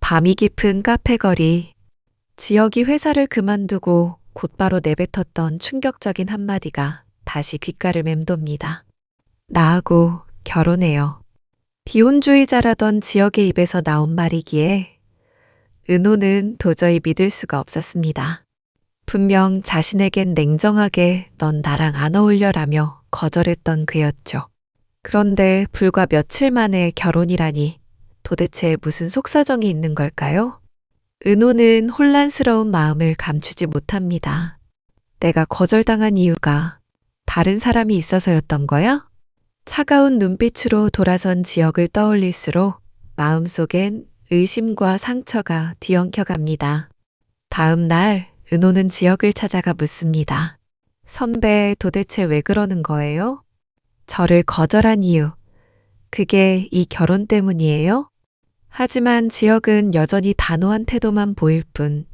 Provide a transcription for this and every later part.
밤이 깊은 카페 거리. 지혁이 회사를 그만두고 곧바로 내뱉었던 충격적인 한마디가 다시 귓가를 맴돕니다. 나하고 결혼해요. 비혼주의자라던 지혁의 입에서 나온 말이기에 은호는 도저히 믿을 수가 없었습니다. 분명 자신에겐 냉정하게 넌 나랑 안 어울려라며 거절했던 그였죠. 그런데 불과 며칠 만에 결혼이라니 도대체 무슨 속사정이 있는 걸까요? 은호는 혼란스러운 마음을 감추지 못합니다. 내가 거절당한 이유가 다른 사람이 있어서였던 거야? 차가운 눈빛으로 돌아선 지역을 떠올릴수록 마음속엔 의심과 상처가 뒤엉켜갑니다. 다음 날 은호는 지역을 찾아가 묻습니다. 선배, 도대체 왜 그러는 거예요? 저를 거절한 이유, 그게 이 결혼 때문이에요? 하지만 지역은 여전히 단호한 태도만 보일 뿐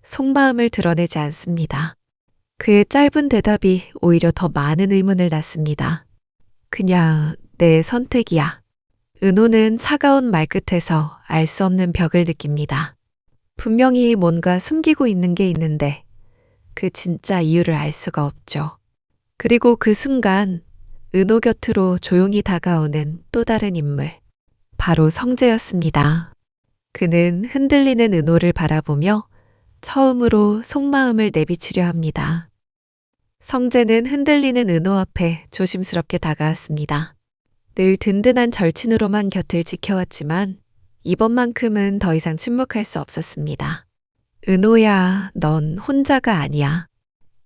속마음을 드러내지 않습니다. 그의 짧은 대답이 오히려 더 많은 의문을 낳습니다. 그냥 내 선택이야. 은호는 차가운 말끝에서 알 수 없는 벽을 느낍니다. 분명히 뭔가 숨기고 있는 게 있는데 그 진짜 이유를 알 수가 없죠. 그리고 그 순간 은호 곁으로 조용히 다가오는 또 다른 인물. 바로 성재였습니다. 그는 흔들리는 은호를 바라보며 처음으로 속마음을 내비치려 합니다. 성재는 흔들리는 은호 앞에 조심스럽게 다가왔습니다. 늘 든든한 절친으로만 곁을 지켜왔지만 이번만큼은 더 이상 침묵할 수 없었습니다. 은호야, 넌 혼자가 아니야.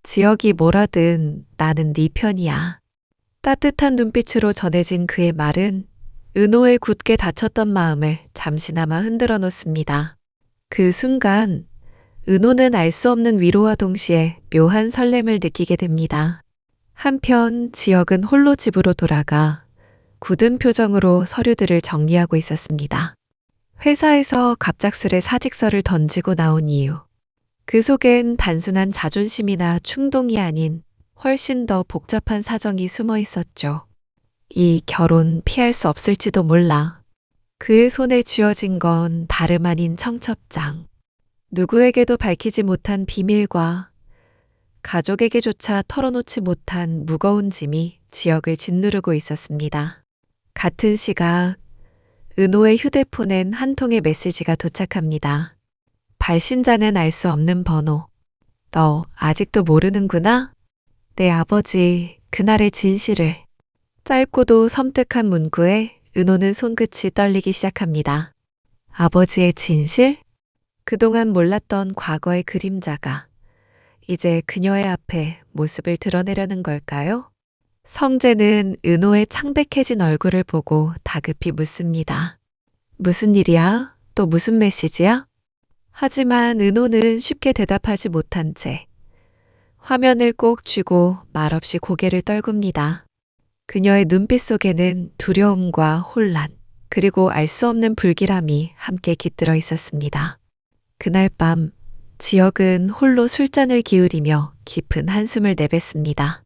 지역이 뭐라든 나는 네 편이야. 따뜻한 눈빛으로 전해진 그의 말은 은호의 굳게 닫혔던 마음을 잠시나마 흔들어 놓습니다. 그 순간 은호는 알 수 없는 위로와 동시에 묘한 설렘을 느끼게 됩니다. 한편 지역은 홀로 집으로 돌아가 굳은 표정으로 서류들을 정리하고 있었습니다. 회사에서 갑작스레 사직서를 던지고 나온 이유. 그 속엔 단순한 자존심이나 충동이 아닌 훨씬 더 복잡한 사정이 숨어 있었죠. 이 결혼 피할 수 없을지도 몰라. 그의 손에 쥐어진 건 다름 아닌 청첩장. 누구에게도 밝히지 못한 비밀과 가족에게조차 털어놓지 못한 무거운 짐이 지역을 짓누르고 있었습니다. 같은 시각 은호의 휴대폰엔 한 통의 메시지가 도착합니다. 발신자는 알 수 없는 번호. 너 아직도 모르는구나? 내 아버지 그날의 진실을. 짧고도 섬뜩한 문구에 은호는 손끝이 떨리기 시작합니다. 아버지의 진실? 그동안 몰랐던 과거의 그림자가 이제 그녀의 앞에 모습을 드러내려는 걸까요? 성재는 은호의 창백해진 얼굴을 보고 다급히 묻습니다. 무슨 일이야? 또 무슨 메시지야? 하지만 은호는 쉽게 대답하지 못한 채 화면을 꼭 쥐고 말없이 고개를 떨굽니다. 그녀의 눈빛 속에는 두려움과 혼란, 그리고 알 수 없는 불길함이 함께 깃들어 있었습니다. 그날 밤 지역은 홀로 술잔을 기울이며 깊은 한숨을 내뱉습니다.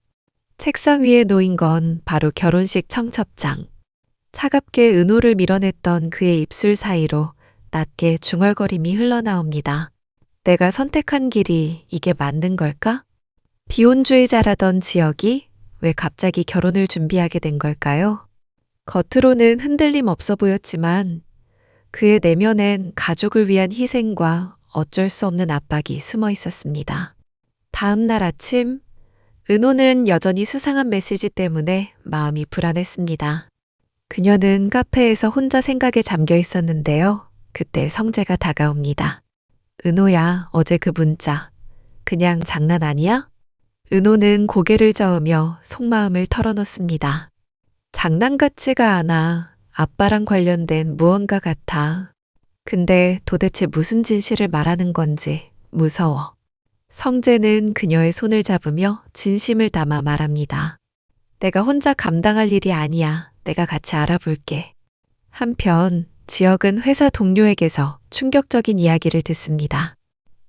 책상 위에 놓인 건 바로 결혼식 청첩장. 차갑게 은호를 밀어냈던 그의 입술 사이로 낮게 중얼거림이 흘러나옵니다. 내가 선택한 길이 이게 맞는 걸까? 비혼주의자라던 지역이 왜 갑자기 결혼을 준비하게 된 걸까요? 겉으로는 흔들림 없어 보였지만 그의 내면엔 가족을 위한 희생과 어쩔 수 없는 압박이 숨어 있었습니다. 다음 날 아침, 은호는 여전히 수상한 메시지 때문에 마음이 불안했습니다. 그녀는 카페에서 혼자 생각에 잠겨 있었는데요. 그때 성재가 다가옵니다. 은호야, 어제 그 문자. 그냥 장난 아니야? 은호는 고개를 저으며 속마음을 털어놓습니다. 장난 같지가 않아. 아빠랑 관련된 무언가 같아. 근데 도대체 무슨 진실을 말하는 건지 무서워. 성재는 그녀의 손을 잡으며 진심을 담아 말합니다. 내가 혼자 감당할 일이 아니야. 내가 같이 알아볼게. 한편 지역은 회사 동료에게서 충격적인 이야기를 듣습니다.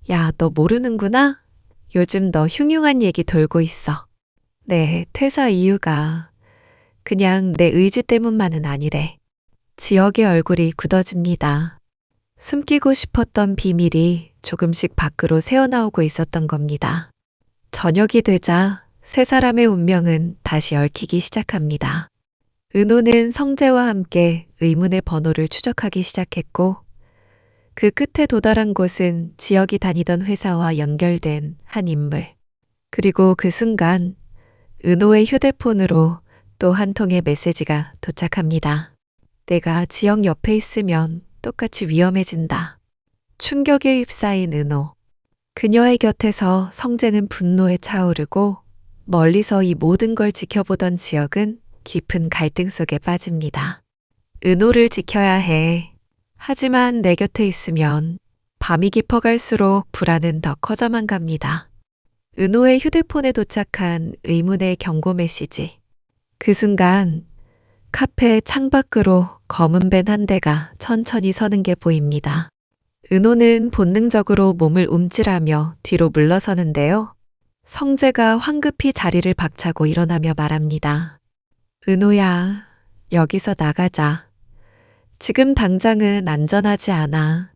야, 너 모르는구나? 요즘 너 흉흉한 얘기 돌고 있어. 네, 퇴사 이유가 그냥 내 의지 때문만은 아니래. 지역의 얼굴이 굳어집니다. 숨기고 싶었던 비밀이 조금씩 밖으로 새어나오고 있었던 겁니다. 저녁이 되자 세 사람의 운명은 다시 얽히기 시작합니다. 은호는 성재와 함께 의문의 번호를 추적하기 시작했고, 그 끝에 도달한 곳은 지역이 다니던 회사와 연결된 한 인물. 그리고 그 순간 은호의 휴대폰으로 또 한 통의 메시지가 도착합니다. 내가 지역 옆에 있으면 똑같이 위험해진다. 충격에 휩싸인 은호. 그녀의 곁에서 성재는 분노에 차오르고 멀리서 이 모든 걸 지켜보던 지역은 깊은 갈등 속에 빠집니다. 은호를 지켜야 해. 하지만 내 곁에 있으면 밤이 깊어갈수록 불안은 더 커져만 갑니다. 은호의 휴대폰에 도착한 의문의 경고 메시지. 그 순간 카페 창밖으로 검은 밴 한 대가 천천히 서는 게 보입니다. 은호는 본능적으로 몸을 움찔하며 뒤로 물러서는데요. 성재가 황급히 자리를 박차고 일어나며 말합니다. 은호야, 여기서 나가자. 지금 당장은 안전하지 않아.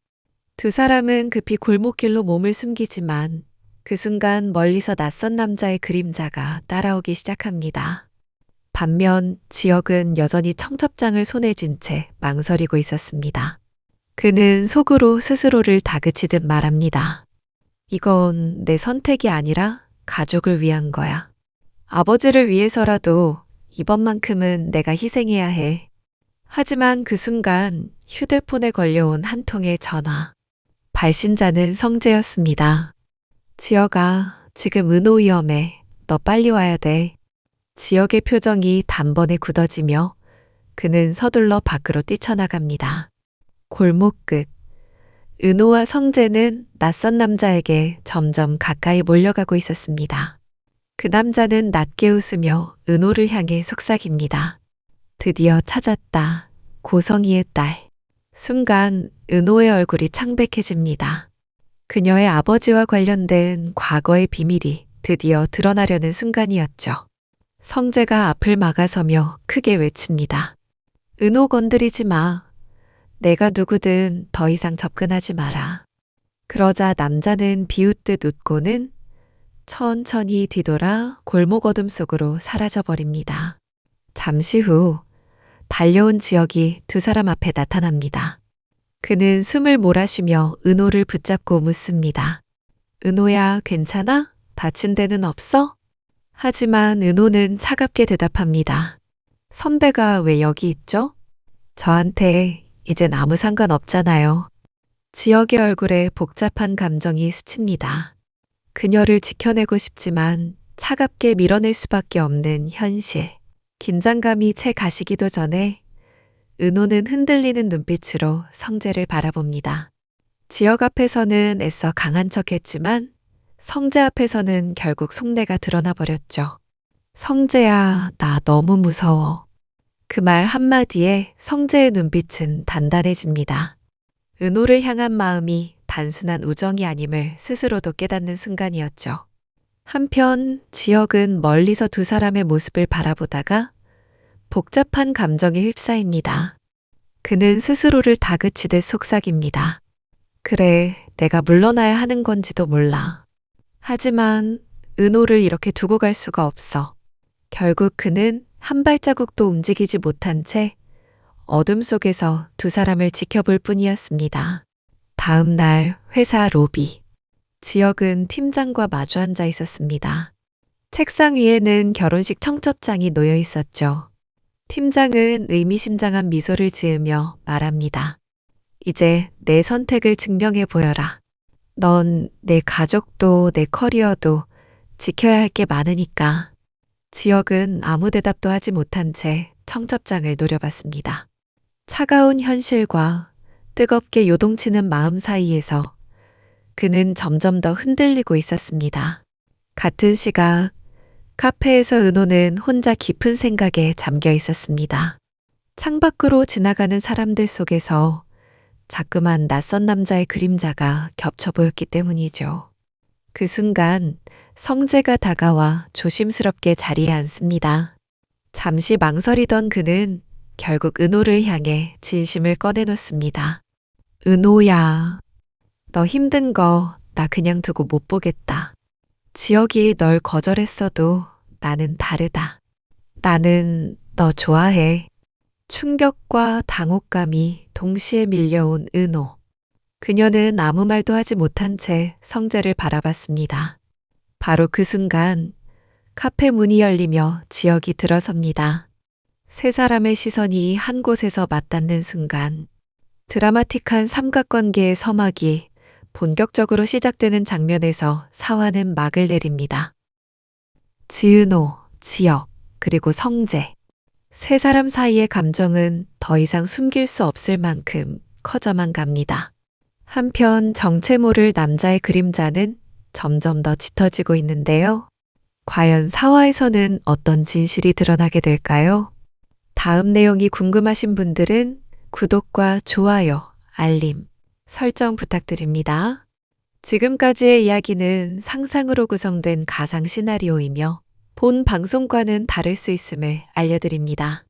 두 사람은 급히 골목길로 몸을 숨기지만 그 순간 멀리서 낯선 남자의 그림자가 따라오기 시작합니다. 반면 지역은 여전히 청첩장을 손에 쥔 채 망설이고 있었습니다. 그는 속으로 스스로를 다그치듯 말합니다. 이건 내 선택이 아니라 가족을 위한 거야. 아버지를 위해서라도 이번만큼은 내가 희생해야 해. 하지만 그 순간 휴대폰에 걸려온 한 통의 전화. 발신자는 성재였습니다. 지혁아, 지금 은호 위험해. 너 빨리 와야 돼. 지혁의 표정이 단번에 굳어지며 그는 서둘러 밖으로 뛰쳐나갑니다. 골목 끝. 은호와 성재는 낯선 남자에게 점점 가까이 몰려가고 있었습니다. 그 남자는 낮게 웃으며 은호를 향해 속삭입니다. 드디어 찾았다. 고성이의 딸. 순간 은호의 얼굴이 창백해집니다. 그녀의 아버지와 관련된 과거의 비밀이 드디어 드러나려는 순간이었죠. 성재가 앞을 막아서며 크게 외칩니다. 은호 건드리지 마. 내가 누구든 더 이상 접근하지 마라. 그러자 남자는 비웃듯 웃고는 천천히 뒤돌아 골목 어둠 속으로 사라져버립니다. 잠시 후 달려온 지역이 두 사람 앞에 나타납니다. 그는 숨을 몰아쉬며 은호를 붙잡고 묻습니다. 은호야, 괜찮아? 다친 데는 없어? 하지만 은호는 차갑게 대답합니다. 선배가 왜 여기 있죠? 저한테 이젠 아무 상관 없잖아요. 지역의 얼굴에 복잡한 감정이 스칩니다. 그녀를 지켜내고 싶지만 차갑게 밀어낼 수밖에 없는 현실. 긴장감이 채 가시기도 전에 은호는 흔들리는 눈빛으로 성재를 바라봅니다. 지역 앞에서는 애써 강한 척했지만 성재 앞에서는 결국 속내가 드러나 버렸죠. 성재야, 나 너무 무서워. 그 말 한마디에 성재의 눈빛은 단단해집니다. 은호를 향한 마음이 단순한 우정이 아님을 스스로도 깨닫는 순간이었죠. 한편 지역은 멀리서 두 사람의 모습을 바라보다가 복잡한 감정에 휩싸입니다. 그는 스스로를 다그치듯 속삭입니다. 그래, 내가 물러나야 하는 건지도 몰라. 하지만 은호를 이렇게 두고 갈 수가 없어. 결국 그는 한 발자국도 움직이지 못한 채 어둠 속에서 두 사람을 지켜볼 뿐이었습니다. 다음 날 회사 로비. 지역은 팀장과 마주 앉아 있었습니다. 책상 위에는 결혼식 청첩장이 놓여 있었죠. 팀장은 의미심장한 미소를 지으며 말합니다. 이제 내 선택을 증명해 보여라. 넌 내 가족도 내 커리어도 지켜야 할 게 많으니까. 지역은 아무 대답도 하지 못한 채 청첩장을 노려봤습니다. 차가운 현실과 뜨겁게 요동치는 마음 사이에서 그는 점점 더 흔들리고 있었습니다. 같은 시각 카페에서 은호는 혼자 깊은 생각에 잠겨 있었습니다. 창밖으로 지나가는 사람들 속에서 자꾸만 낯선 남자의 그림자가 겹쳐 보였기 때문이죠. 그 순간 성재가 다가와 조심스럽게 자리에 앉습니다. 잠시 망설이던 그는 결국 은호를 향해 진심을 꺼내놓습니다. 은호야, 너 힘든 거 나 그냥 두고 못 보겠다. 지혁이 널 거절했어도 나는 다르다. 나는 너 좋아해. 충격과 당혹감이 동시에 밀려온 은호. 그녀는 아무 말도 하지 못한 채 성재를 바라봤습니다. 바로 그 순간 카페 문이 열리며 지혁이 들어섭니다. 세 사람의 시선이 한 곳에서 맞닿는 순간 드라마틱한 삼각관계의 서막이 본격적으로 시작되는 장면에서 사화는 막을 내립니다. 지은호, 지혁, 그리고 성재. 세 사람 사이의 감정은 더 이상 숨길 수 없을 만큼 커져만 갑니다. 한편 정체 모를 남자의 그림자는 점점 더 짙어지고 있는데요. 과연 사화에서는 어떤 진실이 드러나게 될까요? 다음 내용이 궁금하신 분들은 구독과 좋아요, 알림, 설정 부탁드립니다. 지금까지의 이야기는 상상으로 구성된 가상 시나리오이며 본 방송과는 다를 수 있음을 알려드립니다.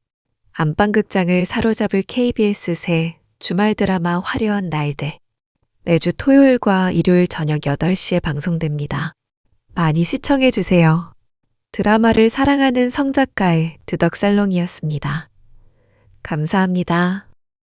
안방극장을 사로잡을 KBS 새 주말 드라마 화려한 날들. 매주 토요일과 일요일 저녁 8시에 방송됩니다. 많이 시청해주세요. 드라마를 사랑하는 성작가의 드덕살롱이었습니다. 감사합니다.